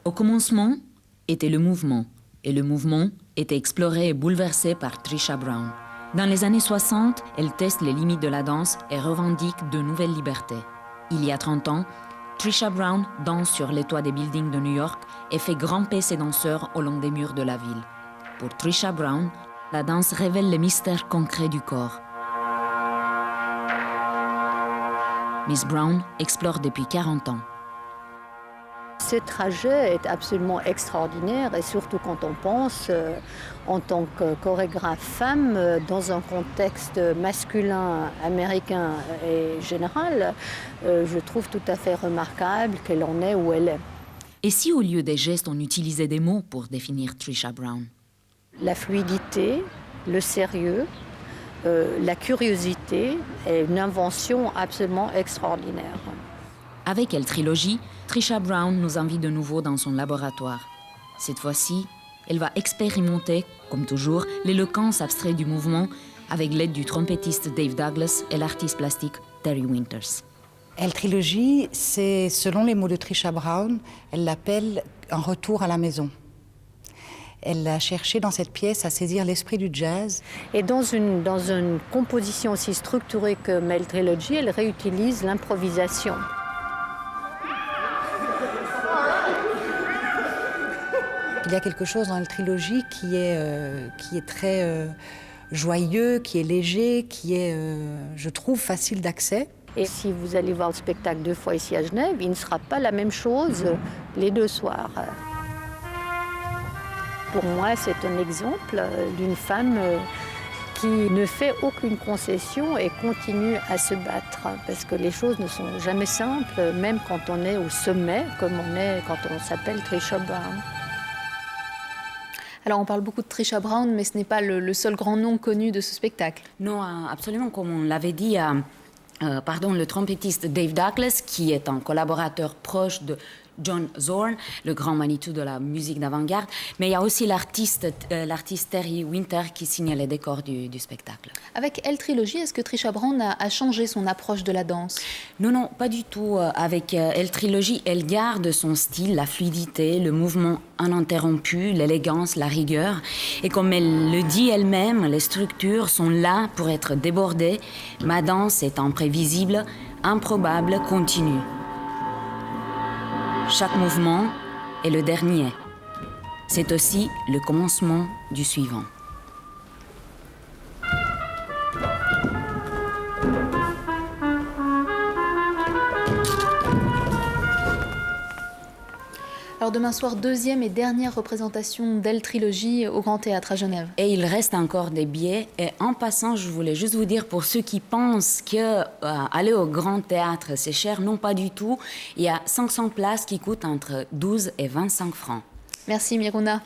Au commencement était le mouvement, et le mouvement était exploré et bouleversé par Trisha Brown. Dans les années 60, elle teste les limites de la danse et revendique de nouvelles libertés. Il y a 30 ans, Trisha Brown danse sur les toits des buildings de New York et fait grimper ses danseurs au long des murs de la ville. Pour Trisha Brown, la danse révèle les mystères concrets du corps. Miss Brown explore depuis 40 ans. Ce trajet est absolument extraordinaire et surtout quand on pense en tant que chorégraphe femme dans un contexte masculin, américain et général, je trouve tout à fait remarquable qu'elle en est où elle est. Et si au lieu des gestes, on utilisait des mots pour définir Trisha Brown? La fluidité, le sérieux, la curiosité est une invention absolument extraordinaire. Avec Elle Trilogie, Trisha Brown nous invite de nouveau dans son laboratoire. Cette fois-ci, elle va expérimenter, comme toujours, l'éloquence abstraite du mouvement avec l'aide du trompettiste Dave Douglas et l'artiste plastique Terry Winters. Elle Trilogie, c'est, selon les mots de Trisha Brown, elle l'appelle un retour à la maison. Elle a cherché dans cette pièce à saisir l'esprit du jazz. Et dans une composition aussi structurée que Elle Trilogie, elle réutilise l'improvisation. Il y a quelque chose dans la trilogie qui est très joyeux, qui est léger, qui est, je trouve, facile d'accès. Et si vous allez voir le spectacle 2 fois ici à Genève, il ne sera pas la même chose les 2 soirs. Pour moi, c'est un exemple d'une femme qui ne fait aucune concession et continue à se battre. Parce que les choses ne sont jamais simples, même quand on est au sommet, comme on est quand on s'appelle Trisha Brown. Alors on parle beaucoup de Trisha Brown, mais ce n'est pas le seul grand nom connu de ce spectacle. Non, absolument, comme on l'avait dit, le trompettiste Dave Douglas, qui est un collaborateur proche de John Zorn, le grand Manitou de la musique d'avant-garde, mais il y a aussi l'artiste Terry Winter qui signe les décors du spectacle. Avec Elle Trilogie, est-ce que Trisha Brown a changé son approche de la danse? Non, pas du tout. Avec Elle Trilogie, elle garde son style, la fluidité, le mouvement ininterrompu, l'élégance, la rigueur. Et comme elle le dit elle-même, les structures sont là pour être débordées. Ma danse est imprévisible, improbable, continue. Chaque mouvement est le dernier. C'est aussi le commencement du suivant. Alors demain soir, 2e et dernière représentation d'Elle Trilogie au Grand Théâtre à Genève. Et il reste encore des billets. Et en passant, je voulais juste vous dire, pour ceux qui pensent que aller au Grand Théâtre, c'est cher, non, pas du tout. Il y a 500 places qui coûtent entre 12 et 25 francs. Merci Miruna.